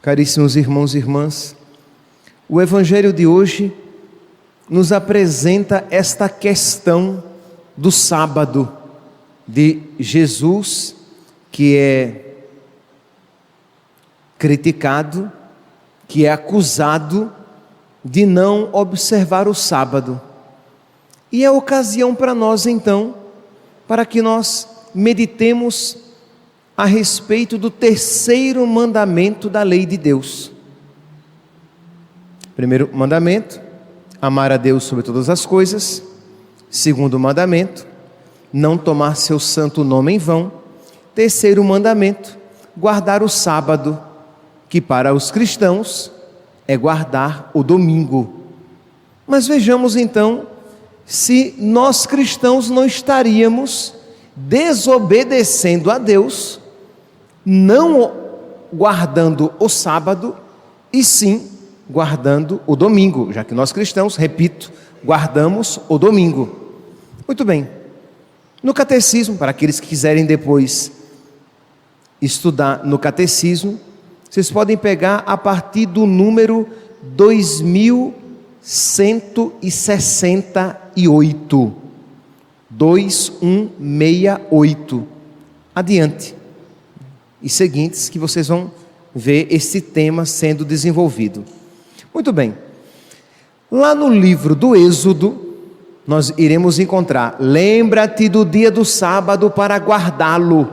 Caríssimos irmãos e irmãs, o Evangelho de hoje nos apresenta esta questão do sábado de Jesus, que é criticado, que é acusado de não observar o sábado. E é ocasião para nós, então, para que nós meditemos a respeito do terceiro mandamento da lei de Deus. Primeiro mandamento, amar a Deus sobre todas as coisas. Segundo mandamento, não tomar seu santo nome em vão. Terceiro mandamento, guardar o sábado, que para os cristãos é guardar o domingo. Mas vejamos então, se nós cristãos não estaríamos desobedecendo a Deus, não guardando o sábado, e sim guardando o domingo, já que nós cristãos, repito, guardamos o domingo. Muito bem, no catecismo, para aqueles que quiserem depois estudar no catecismo, vocês podem pegar a partir do número 2168, 2168, adiante, e seguintes, que vocês vão ver esse tema sendo desenvolvido. Muito bem, lá no livro do Êxodo, nós iremos encontrar: lembra-te do dia do sábado para guardá-lo,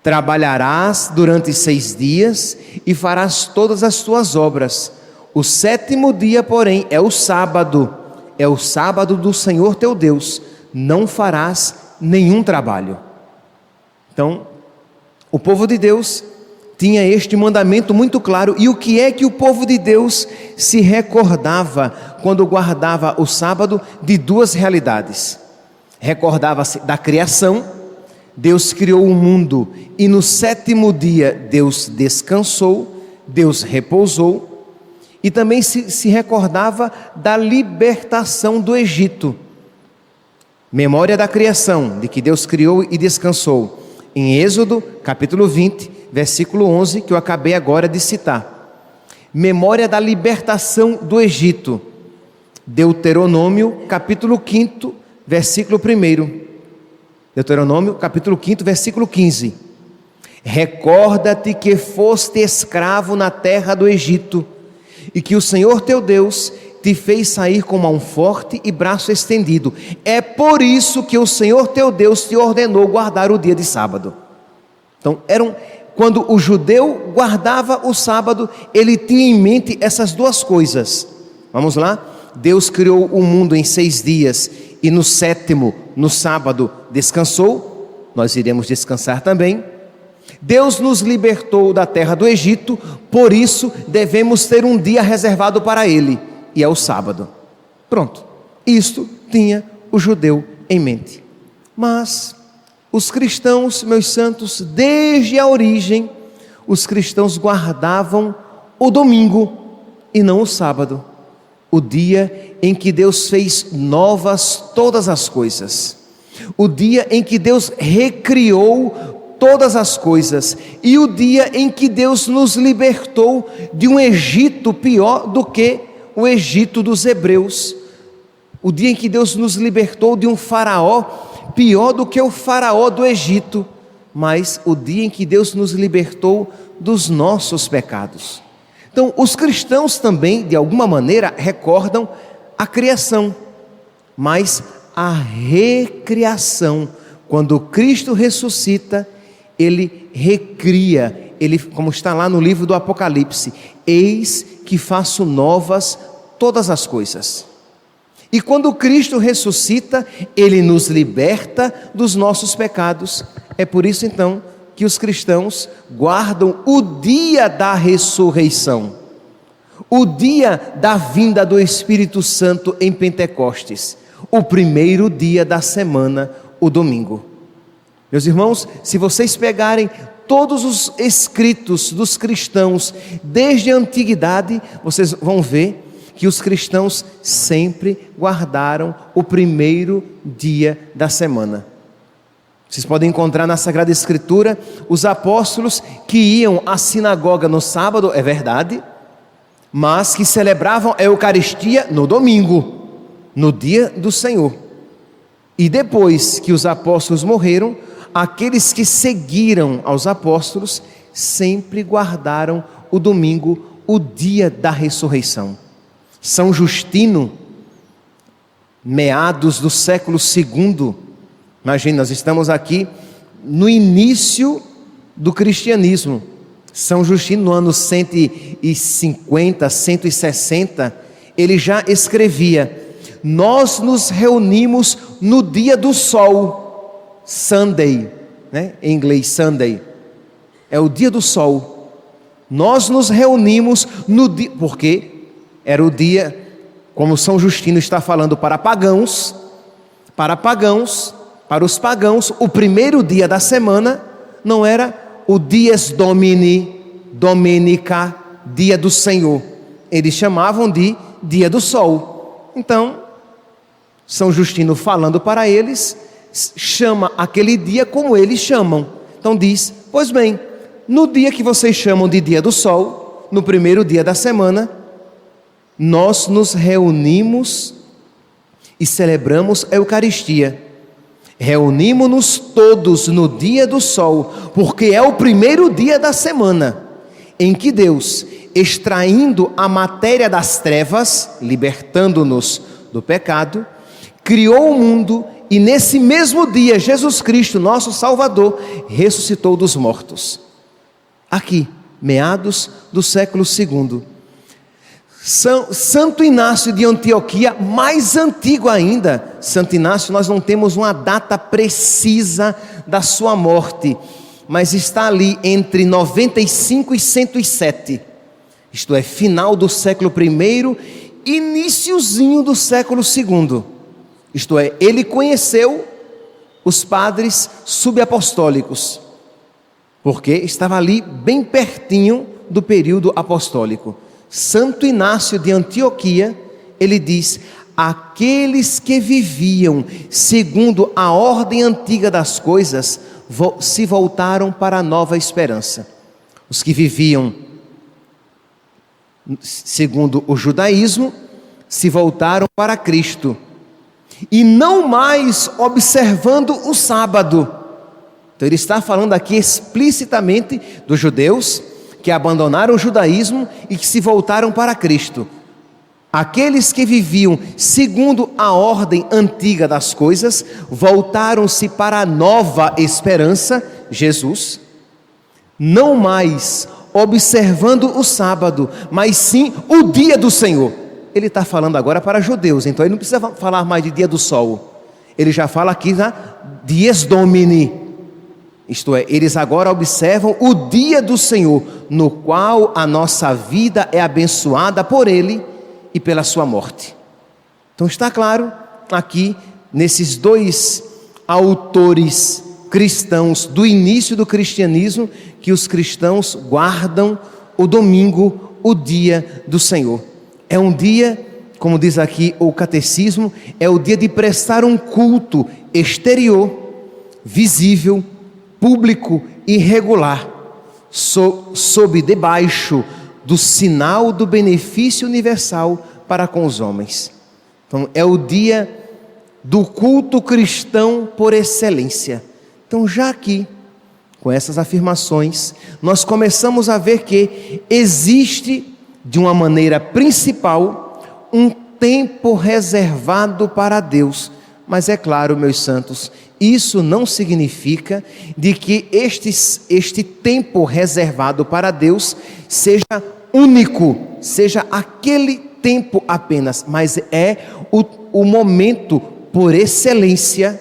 trabalharás durante 6 dias e farás todas as tuas obras. O 7º dia, porém, é o sábado do Senhor teu Deus, não farás nenhum trabalho. Então, o povo de Deus tinha este mandamento muito claro. E o que é que o povo de Deus se recordava quando guardava o sábado? De duas realidades. Recordava-se da criação. Deus criou o mundo e no 7º dia Deus descansou, Deus repousou. E também se recordava da libertação do Egito. Memória da criação, de que Deus criou e descansou, em Êxodo capítulo 20, versículo 11, que eu acabei agora de citar. Memória da libertação do Egito, Deuteronômio capítulo 5, versículo 1. Deuteronômio capítulo 5, versículo 15. Recorda-te que foste escravo na terra do Egito, e que o Senhor teu Deus te fez sair com mão forte e braço estendido. É por isso que o Senhor teu Deus te ordenou guardar o dia de sábado. Então, quando o judeu guardava o sábado, ele tinha em mente essas duas coisas. Vamos lá? Deus criou o mundo em 6 dias e no 7º, no sábado, descansou. Nós iremos descansar também. Deus nos libertou da terra do Egito, por isso devemos ter um dia reservado para Ele, e é o sábado. Pronto, isto tinha o judeu em mente. Mas os cristãos, meus santos, desde a origem, os cristãos guardavam o domingo e não o sábado, o dia em que Deus fez novas todas as coisas, o dia em que Deus recriou todas as coisas, e o dia em que Deus nos libertou de um Egito pior do que o Egito dos hebreus, o dia em que Deus nos libertou de um faraó pior do que o faraó do Egito, mas o dia em que Deus nos libertou dos nossos pecados. Então, os cristãos também, de alguma maneira, recordam a criação, mas a recriação, quando Cristo ressuscita, Ele recria, como está lá no livro do Apocalipse: eis que faço novas todas as coisas. E quando Cristo ressuscita, Ele nos liberta dos nossos pecados. É por isso então que os cristãos guardam o dia da ressurreição, o dia da vinda do Espírito Santo em Pentecostes, o primeiro dia da semana, o domingo. Meus irmãos, se vocês pegarem todos os escritos dos cristãos desde a antiguidade, vocês vão ver que os cristãos sempre guardaram o primeiro dia da semana. Vocês podem encontrar na Sagrada Escritura os apóstolos que iam à sinagoga no sábado, é verdade, mas que celebravam a Eucaristia no domingo, no dia do Senhor. E depois que os apóstolos morreram, aqueles que seguiram aos apóstolos sempre guardaram o domingo, o dia da ressurreição. São Justino, meados do século II, imagina, nós estamos aqui no início do cristianismo. São Justino, no ano 150, 160, ele já escrevia: nós nos reunimos no dia do sol, Sunday, né? Em inglês Sunday, é o dia do sol. Nós nos reunimos no dia, porque era o dia, como São Justino está falando para pagãos, para os pagãos, o primeiro dia da semana não era o Dies Domini, Domenica, dia do Senhor. Eles chamavam de dia do sol. Então, São Justino, falando para eles, chama aquele dia como eles chamam. Então diz: pois bem, no dia que vocês chamam de dia do sol, no primeiro dia da semana, nós nos reunimos e celebramos a Eucaristia. Reunimos-nos todos no dia do sol, porque é o primeiro dia da semana, em que Deus, extraindo a matéria das trevas, libertando-nos do pecado, criou o mundo, e nesse mesmo dia Jesus Cristo, nosso Salvador, ressuscitou dos mortos. Aqui, meados do século II. Santo Inácio de Antioquia, mais antigo ainda. Santo Inácio, nós não temos uma data precisa da sua morte, mas está ali entre 95 e 107, isto é, final do século I, iniciozinho do século II. Isto é, ele conheceu os padres subapostólicos, porque estava ali bem pertinho do período apostólico. Santo Inácio de Antioquia, ele diz: aqueles que viviam segundo a ordem antiga das coisas se voltaram para a nova esperança. Os que viviam segundo o judaísmo se voltaram para Cristo, e não mais observando o sábado. Então ele está falando aqui explicitamente dos judeus que abandonaram o judaísmo e que se voltaram para Cristo. Aqueles que viviam segundo a ordem antiga das coisas voltaram-se para a nova esperança, Jesus, não mais observando o sábado, mas sim o dia do Senhor. Ele está falando agora para judeus, então ele não precisa falar mais de dia do sol, ele já fala aqui na Dies Domini. Isto é, eles agora observam o dia do Senhor, no qual a nossa vida é abençoada por Ele e pela sua morte. Então está claro aqui, nesses dois autores cristãos do início do cristianismo, que os cristãos guardam o domingo, o dia do Senhor. É um dia, como diz aqui o catecismo, é o dia de prestar um culto exterior, visível, público e regular, sob debaixo do sinal do benefício universal para com os homens. Então é o dia do culto cristão por excelência. Então já aqui, com essas afirmações, nós começamos a ver que existe, de uma maneira principal, um tempo reservado para Deus. Mas é claro, meus santos, isso não significa de que este tempo reservado para Deus seja único, seja aquele tempo apenas, mas é o momento por excelência,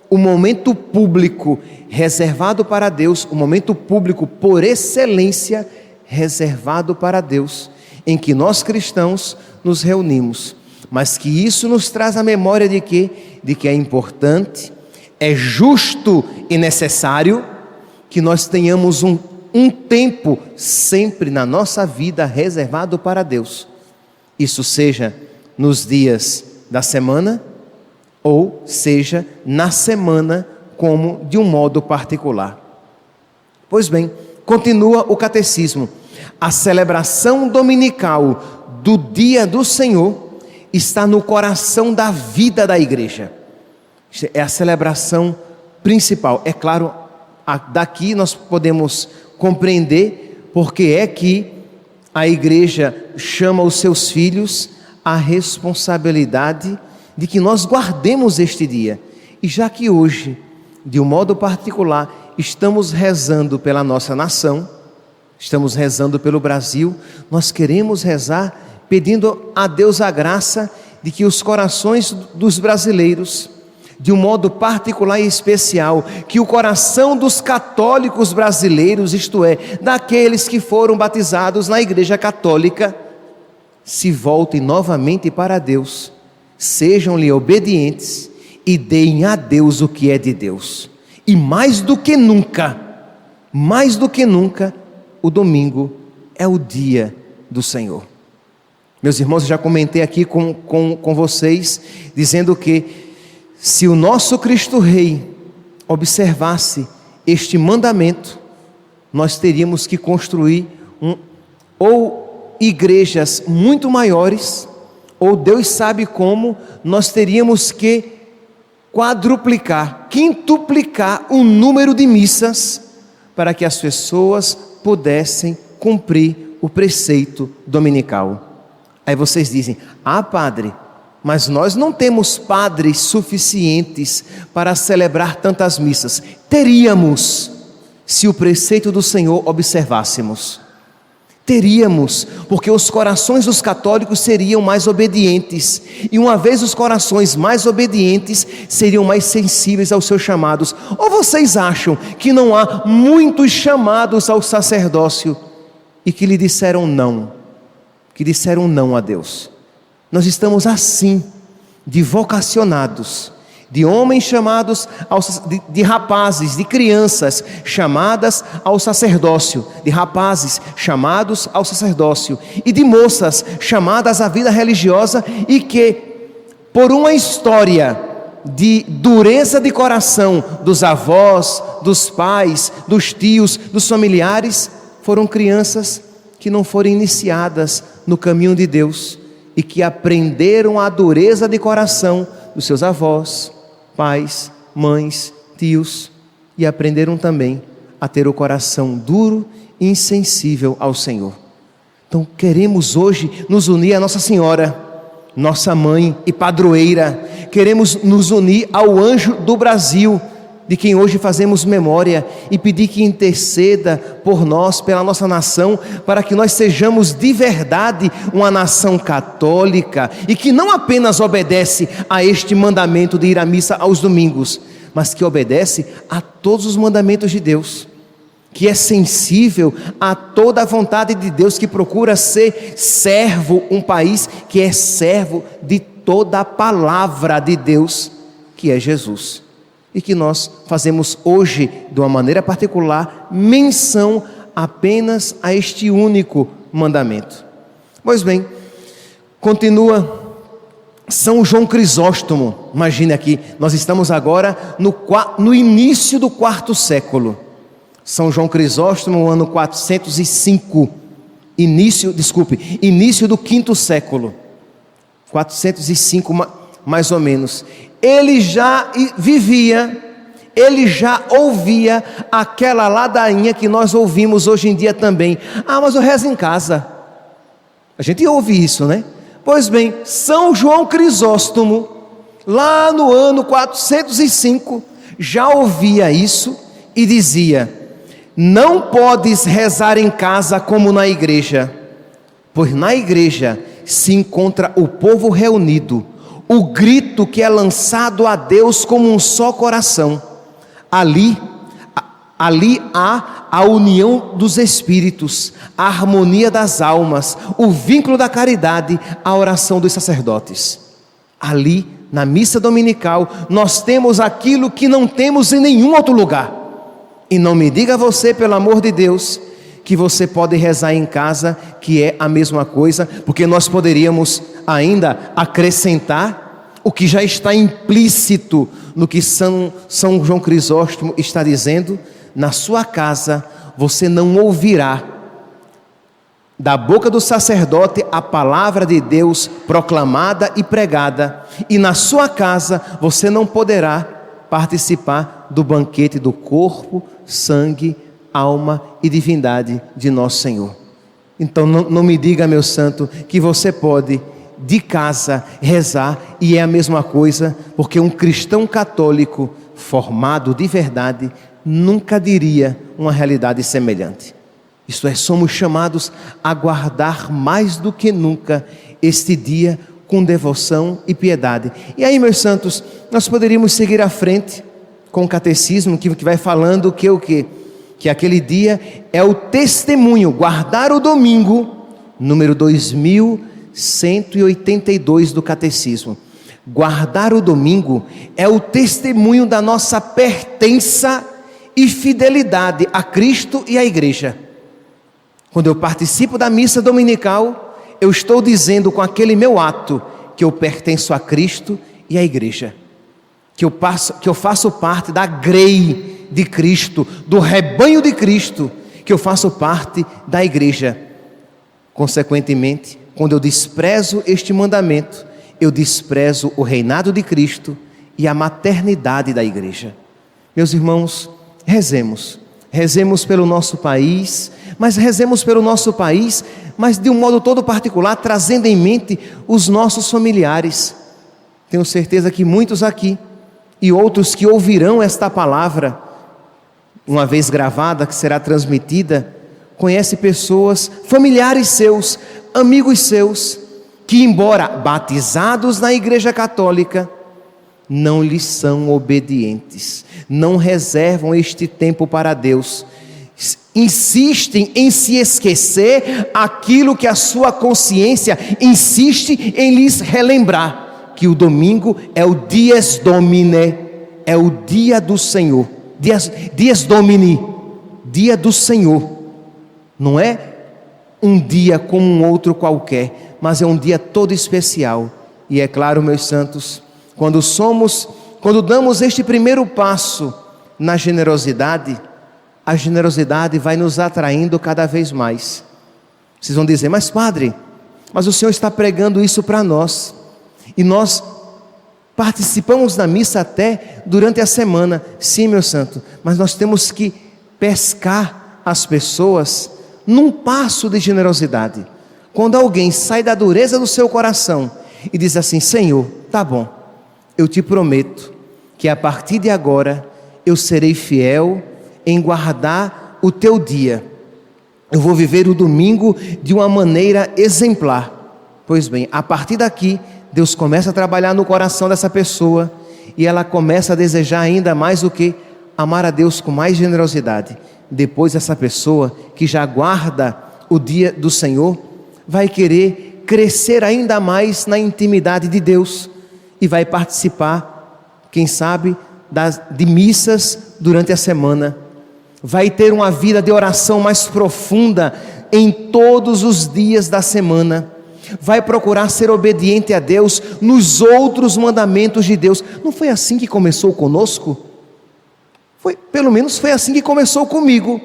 o momento público reservado para Deus, o momento público por excelência reservado para Deus, em que nós cristãos nos reunimos. Mas que isso nos traz a memória de que é importante, é justo e necessário que nós tenhamos um tempo sempre na nossa vida reservado para Deus. Isso seja nos dias da semana ou seja na semana como de um modo particular. Pois bem, continua o catecismo. A celebração dominical do dia do Senhor está no coração da vida da igreja. É a celebração principal. É claro, daqui nós podemos compreender porque é que a igreja chama os seus filhos à responsabilidade de que nós guardemos este dia. E já que hoje, de um modo particular, estamos rezando pela nossa nação, estamos rezando pelo Brasil, nós queremos rezar pedindo a Deus a graça de que os corações dos brasileiros, de um modo particular e especial, que o coração dos católicos brasileiros, isto é, daqueles que foram batizados na Igreja Católica, se voltem novamente para Deus, sejam-lhe obedientes e deem a Deus o que é de Deus. E mais do que nunca, o domingo é o dia do Senhor. Meus irmãos, eu já comentei aqui com vocês, dizendo que se o nosso Cristo Rei observasse este mandamento, nós teríamos que construir ou igrejas muito maiores, ou Deus sabe como, nós teríamos que quadruplicar, quintuplicar o número de missas para que as pessoas pudessem cumprir o preceito dominical. Aí vocês dizem: ah, padre, mas nós não temos padres suficientes para celebrar tantas missas. Teríamos, se o preceito do Senhor observássemos. Teríamos, porque os corações dos católicos seriam mais obedientes, e uma vez os corações mais obedientes, seriam mais sensíveis aos seus chamados. Ou vocês acham que não há muitos chamados ao sacerdócio, e que lhe disseram não, a Deus? Nós estamos assim, de vocacionados, de homens chamados, de rapazes, de crianças chamadas ao sacerdócio, de rapazes chamados ao sacerdócio, e de moças chamadas à vida religiosa, e que, por uma história de dureza de coração dos avós, dos pais, dos tios, dos familiares, foram crianças que não foram iniciadas no caminho de Deus, e que aprenderam a dureza de coração dos seus avós, pais, mães, tios, e aprenderam também a ter o coração duro e insensível ao Senhor. Então queremos hoje nos unir a Nossa Senhora, nossa mãe e padroeira. Queremos nos unir ao anjo do Brasil, de quem hoje fazemos memória, e pedir que interceda por nós, pela nossa nação, para que nós sejamos de verdade uma nação católica, e que não apenas obedece a este mandamento de ir à missa aos domingos, mas que obedece a todos os mandamentos de Deus, que é sensível a toda a vontade de Deus, que procura ser servo, um país que é servo de toda a palavra de Deus, que é Jesus. E que nós fazemos hoje, de uma maneira particular, menção apenas a este único mandamento. Pois bem, continua São João Crisóstomo. Imagine aqui, nós estamos agora no início do quarto século. São João Crisóstomo, ano 405, início do quinto século, 405 mais ou menos. Ele já vivia, ele já ouvia aquela ladainha que nós ouvimos hoje em dia também. Ah, mas eu rezo em casa. A gente ouve isso, né? Pois bem, São João Crisóstomo, lá no ano 405, já ouvia isso e dizia: não podes rezar em casa como na igreja, pois na igreja se encontra o povo reunido, o grito que é lançado a Deus como um só coração. Ali há a união dos espíritos, a harmonia das almas, o vínculo da caridade, a oração dos sacerdotes. Ali, na missa dominical, nós temos aquilo que não temos em nenhum outro lugar. E não me diga você, pelo amor de Deus, que você pode rezar em casa, que é a mesma coisa, porque nós poderíamos ainda acrescentar o que já está implícito no que São João Crisóstomo está dizendo: na sua casa você não ouvirá da boca do sacerdote a palavra de Deus proclamada e pregada, e na sua casa você não poderá participar do banquete do corpo, sangue, alma e divindade de nosso Senhor. Então não me diga, meu santo, que você pode de casa rezar e é a mesma coisa, porque um cristão católico formado de verdade nunca diria uma realidade semelhante. Isto é, somos chamados a guardar mais do que nunca este dia com devoção e piedade. E aí, meus santos, nós poderíamos seguir à frente com o catecismo que vai falando que o quê? Que aquele dia é o testemunho, guardar o domingo, número 2182 do catecismo. Guardar o domingo é o testemunho da nossa pertença e fidelidade a Cristo e à igreja. Quando eu participo da missa dominical, eu estou dizendo com aquele meu ato que eu pertenço a Cristo e à igreja, que eu faço parte da grei de Cristo, do rebanho de Cristo, que eu faço parte da igreja. Consequentemente, quando eu desprezo este mandamento, eu desprezo o reinado de Cristo e a maternidade da igreja. Meus irmãos, rezemos pelo nosso país, mas de um modo todo particular, trazendo em mente os nossos familiares. Tenho certeza que muitos aqui e outros que ouvirão esta palavra, uma vez gravada, que será transmitida, conhece pessoas, familiares seus, amigos seus, que embora batizados na Igreja Católica, não lhes são obedientes, não reservam este tempo para Deus, insistem em se esquecer aquilo que a sua consciência insiste em lhes relembrar, que o domingo é o dies Domini, é o dia do Senhor, dies Domini, dia do Senhor. Não é um dia como um outro qualquer, mas é um dia todo especial. E é claro, meus santos, quando damos este primeiro passo na generosidade, a generosidade vai nos atraindo cada vez mais. Vocês vão dizer: mas padre, mas o Senhor está pregando isso para nós, e nós participamos da missa até durante a semana. Sim, meu santo, mas nós temos que pescar as pessoas num passo de generosidade. Quando alguém sai da dureza do seu coração e diz assim: Senhor, tá bom, eu te prometo que a partir de agora eu serei fiel em guardar o teu dia, eu vou viver o domingo de uma maneira exemplar. Pois bem, a partir daqui Deus começa a trabalhar no coração dessa pessoa e ela começa a desejar ainda mais o que? Amar a Deus com mais generosidade. Depois essa pessoa que já guarda o dia do Senhor vai querer crescer ainda mais na intimidade de Deus e vai participar, quem sabe, de missas durante a semana. Vai ter uma vida de oração mais profunda em todos os dias da semana. Vai procurar ser obediente a Deus nos outros mandamentos de Deus. Não foi assim que começou conosco? Pelo menos foi assim que começou comigo.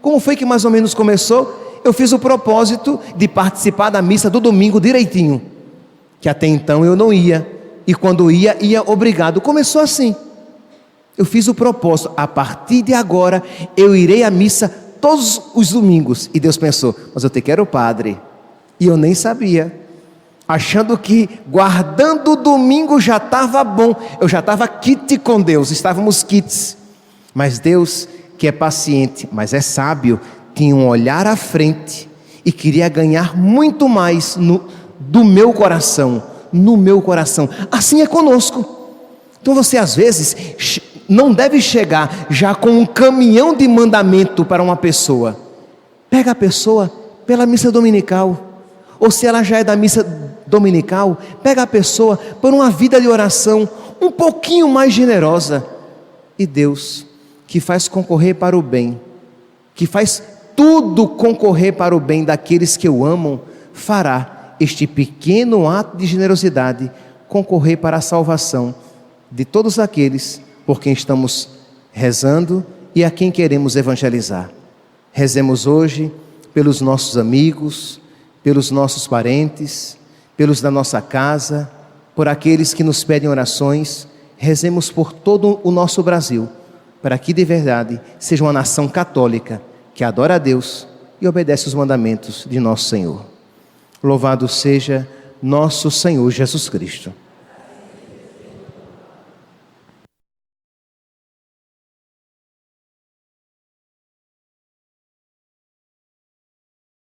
Como foi que mais ou menos começou? Eu fiz o propósito de participar da missa do domingo direitinho, que até então eu não ia, e quando ia obrigado. Começou assim. Eu fiz o propósito: a partir de agora eu irei à missa todos os domingos. E Deus pensou: mas eu te quero padre. E eu nem sabia, achando que guardando o domingo já estava bom, eu já estava quite com Deus, estávamos quites. Mas Deus, que é paciente, mas é sábio, tinha um olhar à frente e queria ganhar muito mais do meu coração, no meu coração. Assim é conosco. Então você às vezes não deve chegar já com um caminhão de mandamento para uma pessoa. Pega a pessoa pela missa dominical, ou se ela já é da missa dominical, pega a pessoa por uma vida de oração um pouquinho mais generosa. E Deus, que faz concorrer para o bem, que faz tudo concorrer para o bem daqueles que o amam, fará este pequeno ato de generosidade concorrer para a salvação de todos aqueles por quem estamos rezando e a quem queremos evangelizar. Rezemos hoje pelos nossos amigos, pelos nossos parentes, pelos da nossa casa, por aqueles que nos pedem orações. Rezemos por todo o nosso Brasil, para que de verdade seja uma nação católica que adora a Deus e obedece os mandamentos de nosso Senhor. Louvado seja nosso Senhor Jesus Cristo.